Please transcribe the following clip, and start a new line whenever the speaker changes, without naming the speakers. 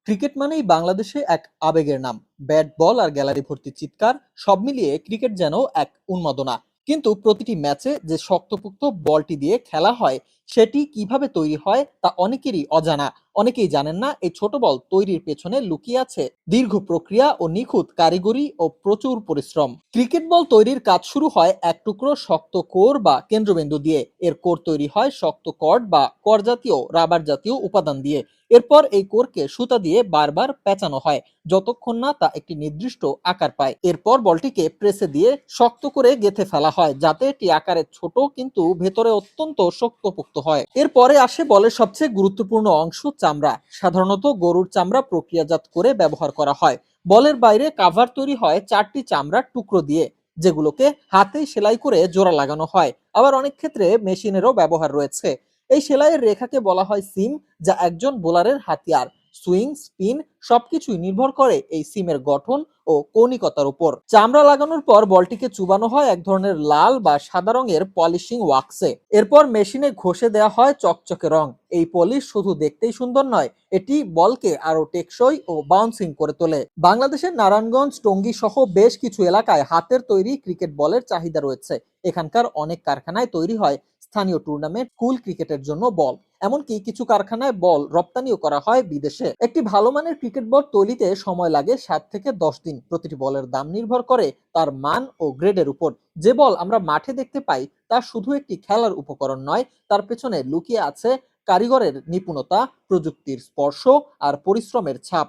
Cricket মানেই বাংলাদেশে এক আবেগের নাম। ব্যাট বল আর গ্যালারি ভর্তি চিৎকার, সব মিলিয়ে ক্রিকেট যেন এক উন্মাদনা। কিন্তু প্রতিটি ম্যাচে যে শক্তপোক্ত বলটি দিয়ে খেলা হয়, সেটি কিভাবে তৈরি হয় তা অনেকেরই অজানা। অনেকেই জানেন না এই ছোট বল তৈরির পেছনে লুকিয়ে আছে দীর্ঘ প্রক্রিয়া ও নিখুঁত কারিগরি ও প্রচুর পরিশ্রম। ক্রিকেট বল তৈরির কাজ শুরু হয় এক টুকরো শক্ত কোর বা কেন্দ্রবিন্দু দিয়ে। এর কোর তৈরি হয় শক্ত কর্ড বা কর জাতীয় রাবার জাতীয় উপাদান দিয়ে। এরপর এই কোরকে সুতা দিয়ে বারবার পেঁচানো হয় যতক্ষণ না তা একটি নির্দিষ্ট আকার পায়। এরপর বলটিকে প্রেসে দিয়ে শক্ত করে গেঁথে ফেলা হয় যাতে এটি আকারে ছোট কিন্তু ভেতরে অত্যন্ত শক্তপোক্ত হয়। এরপরে আসে বলের সবচেয়ে গুরুত্বপূর্ণ অংশ, চামড়া। সাধারণত গরুর চামড়া প্রক্রিয়াজাত করে ব্যবহার করা হয়। বলের বাইরে কাভার তৈরি হয় 4টি চামড়ার টুকরো দিয়ে, যেগুলোকে হাতে সেলাই করে জোড়া লাগানো হয়। আবার অনেক ক্ষেত্রে মেশিনেরও ব্যবহার রয়েছে। এই সেলাইয়ের রেখাকে বলা হয় সিম, যা একজন বোলারের হাতিয়ার। সুইং, স্পিন সবকিছুই নির্ভর করে এই সিমের গঠন ও কৌণিকতার উপর। চামড়া লাগানোর পর বলটিকে চুবানো হয় এক ধরনের লাল বা সাদা রঙের পলিশিং ওয়াক্সে। এরপর মেশিনে ঘষে দেওয়া হয় চকচকে রং। এই পলিশ শুধু দেখতেই সুন্দর নয়, এটি বলকে আরো টেকসই ও বাউন্সিং করে তোলে। বাংলাদেশের নারায়ণগঞ্জ, টঙ্গী সহ বেশ কিছু এলাকায় হাতের তৈরি ক্রিকেট বলের চাহিদা রয়েছে। এখানকার অনেক কারখানায় তৈরি হয় স্থানীয় টুর্নামেন্ট, স্কুল ক্রিকেটের জন্য বল। এমনকি কিছু কারখানায় বল রপ্তানিও করা হয় বিদেশে। একটি ভালো মানের ক্রিকেট বল তৈরিতে সময় লাগে 7 থেকে 10 দিন। প্রতিটি বলের দাম নির্ভর করে তার মান ও গ্রেডের উপর। যে বল আমরা মাঠে দেখতে পাই তা শুধু একটি খেলার উপকরণ নয়, তার পেছনে লুকিয়ে আছে কারিগরের নিপুণতা, প্রযুক্তির স্পর্শ আর পরিশ্রমের ছাপ।